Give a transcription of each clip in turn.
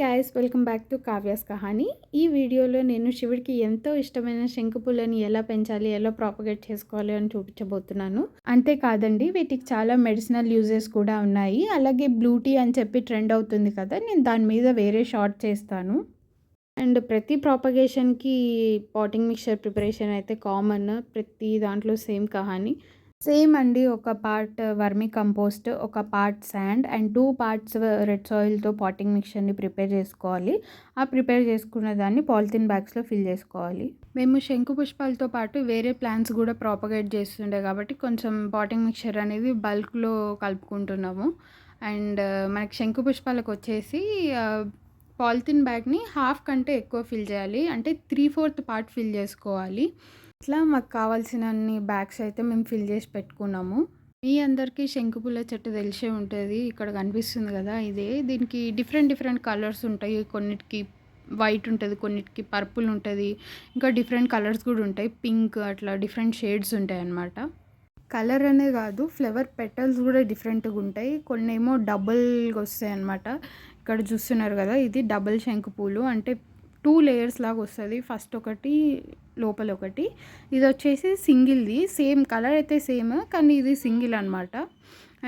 Guys, welcome back to Kavya's Kahani. ఈ వీడియోలో నేను శివుడికి ఎంతో ఇష్టమైన శంకుపూలని ఎలా పెంచాలి, ఎలా ప్రాపగేట్ చేసుకోవాలి అని చూపించబోతున్నాను. అంతేకాదండి, వీటికి చాలా మెడిసినల్ యూజెస్ కూడా ఉన్నాయి. అలాగే బ్లూ టీ అని చెప్పి ట్రెండ్ అవుతుంది కదా, నేను దాని మీద వేరే షార్ట్ చేస్తాను. అండ్ ప్రతి ప్రాపగేషన్కి పాటింగ్ మిక్చర్ ప్రిపరేషన్ అయితే కామన్, ప్రతి దాంట్లో సేమ్ కహాని సేమ్ అండి. ఒక పార్ట్ వర్మీ కంపోస్ట్, ఒక part sand and 2 parts red సాయిల్తో పాటింగ్ మిక్చర్ని ప్రిపేర్ చేసుకోవాలి. ఆ ప్రిపేర్ చేసుకున్న దాన్ని పాలిథిన్ బ్యాగ్స్లో ఫిల్ చేసుకోవాలి. మేము శంకు పుష్పాలతో పాటు వేరే ప్లాంట్స్ కూడా ప్రాపగేట్ చేస్తుండే కాబట్టి కొంచెం పాటింగ్ మిక్చర్ అనేది బల్క్లో కలుపుకుంటున్నాము. అండ్ మనకి శంకు పుష్పాలకు వచ్చేసి పాలిథిన్ బ్యాగ్ని హాఫ్ కంటే ఎక్కువ ఫిల్ చేయాలి, అంటే 3/4 పార్ట్ ఫిల్ చేసుకోవాలి. ఇట్లా మాకు కావాల్సినన్ని బ్యాగ్స్ అయితే మేము ఫిల్ చేసి పెట్టుకున్నాము. మీ అందరికీ శంకుపూల చెట్టు తెలిసే ఉంటుంది. ఇక్కడ కనిపిస్తుంది కదా, దీనికి డిఫరెంట్ కలర్స్ ఉంటాయి. కొన్నిటికి వైట్ ఉంటుంది, కొన్నిటికి పర్పుల్ ఉంటుంది, ఇంకా డిఫరెంట్ కలర్స్ కూడా ఉంటాయి. పింక్, అట్లా డిఫరెంట్ షేడ్స్ ఉంటాయి అన్నమాట. కలర్ అనే కాదు, ఫ్లవర్ పెటల్స్ కూడా డిఫరెంట్గా ఉంటాయి. కొన్ని ఏమో డబుల్గా వస్తాయి అన్నమాట. ఇక్కడ చూస్తున్నారు కదా, ఇది డబుల్ శంకుపూలు, అంటే 2 లేయర్స్ లాగా వస్తుంది. ఫస్ట్ ఒకటి, లోపల ఒకటి. ఇది వచ్చేసి సింగిల్ది, సేమ్ కలర్ అయితే సేమ్, కానీ ఇది సింగిల్ అనమాట.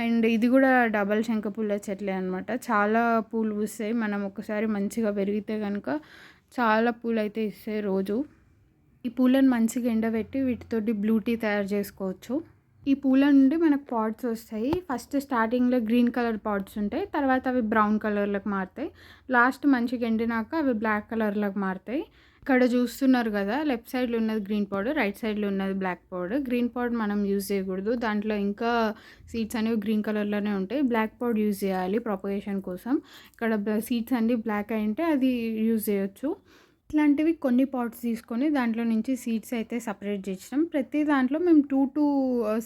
అండ్ ఇది కూడా డబల్ శంకుపూల చెట్లే అనమాట. చాలా పూలు పూస్తాయి. మనం ఒకసారి మంచిగా పెరిగితే కనుక చాలా పూలు అయితే ఇస్తాయి రోజు. ఈ పూలను మంచిగా ఎండబెట్టి వీటితోటి బ్లూ టీ తయారు చేసుకోవచ్చు. ఈ పూల నుండి మనకు పాట్స్ వస్తాయి. ఫస్ట్ స్టార్టింగ్లో గ్రీన్ కలర్ పాట్స్ ఉంటాయి, తర్వాత అవి బ్రౌన్ కలర్లోకి మారుతాయి. లాస్ట్ మంచిగా ఎండినాక అవి బ్లాక్ కలర్లోకి మారుతాయి. ఇక్కడ చూస్తున్నారు కదా, లెఫ్ట్ సైడ్లో ఉన్నది గ్రీన్ పౌడర్, రైట్ సైడ్లో ఉన్నది బ్లాక్ పౌడర్. గ్రీన్ పౌడర్ మనం యూజ్ చేయకూడదు, దాంట్లో ఇంకా సీడ్స్ అనేవి గ్రీన్ కలర్లోనే ఉంటాయి. బ్లాక్ పౌడర్ యూజ్ చేయాలి ప్రాపగేషన్ కోసం. ఇక్కడ సీడ్స్ అన్నీ బ్లాక్ అయింటే అది యూజ్ చేయొచ్చు. ఇట్లాంటివి కొన్ని పాట్స్ తీసుకొని దాంట్లో నుంచి సీడ్స్ అయితే సపరేట్ చేసినాం. ప్రతి దాంట్లో మేము 2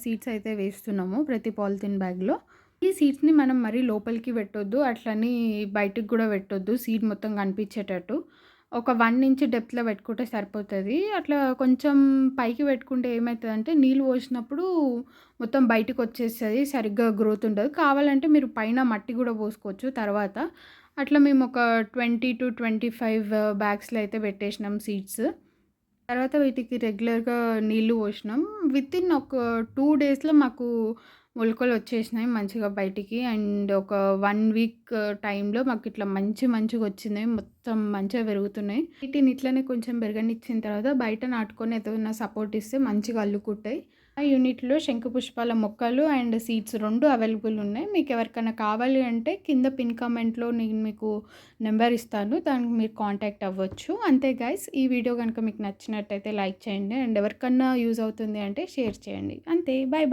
సీడ్స్ అయితే వేస్తున్నాము ప్రతి పాలిథిన్ బ్యాగ్లో. ఈ సీడ్స్ని మనం మరీ లోపలికి పెట్టొద్దు, అట్లని బయటికి కూడా పెట్టొద్దు, సీడ్ మొత్తం కనిపించేటట్టు. ఒక 1 ఇంచ్ డెప్త్లో పెట్టుకుంటే సరిపోతుంది. అట్లా కొంచెం పైకి పెట్టుకుంటే ఏమవుతుందంటే నీళ్ళు పోసినప్పుడు మొత్తం బయటకు వచ్చేస్తుంది, సరిగ్గా గ్రోత్ ఉండదు. కావాలంటే మీరు పైన మట్టి కూడా పోసుకోవచ్చు తర్వాత. అట్లా మేము ఒక 20-25 బ్యాగ్స్లో అయితే పెట్టేసినాం సీడ్స్. తర్వాత వీటికి రెగ్యులర్గా నీళ్ళు పోసినాం. వితిన్ ఒక 2 డేస్లో మాకు మొలకలు వచ్చేసినాయి మంచిగా బయటికి. అండ్ ఒక 1 వీక్ టైంలో మాకు ఇట్లా మంచిగా వచ్చినాయి, మొత్తం మంచిగా పెరుగుతున్నాయి. వీటిని ఇట్లనే కొంచెం పెరగనిచ్చిన తర్వాత బయట నాటుకొని ఏదైనా సపోర్ట్ ఇస్తే మంచిగా అల్లుకుంటాయి. ఆ యూనిట్లో శంకు పుష్పాల మొక్కలు అండ్ సీడ్స్ 2 అవైలబుల్ ఉన్నాయి. మీకు ఎవరికైనా కావాలి అంటే కింద పిన్ కామెంట్లో నేను మీకు నెంబర్ ఇస్తాను, దానికి మీరు కాంటాక్ట్ అవ్వచ్చు. అంతే గైస్, ఈ వీడియో కనుక మీకు నచ్చినట్టయితే లైక్ చేయండి, అండ్ ఎవరికన్నా యూజ్ అవుతుంది అంటే షేర్ చేయండి. అంతే, బాయ్.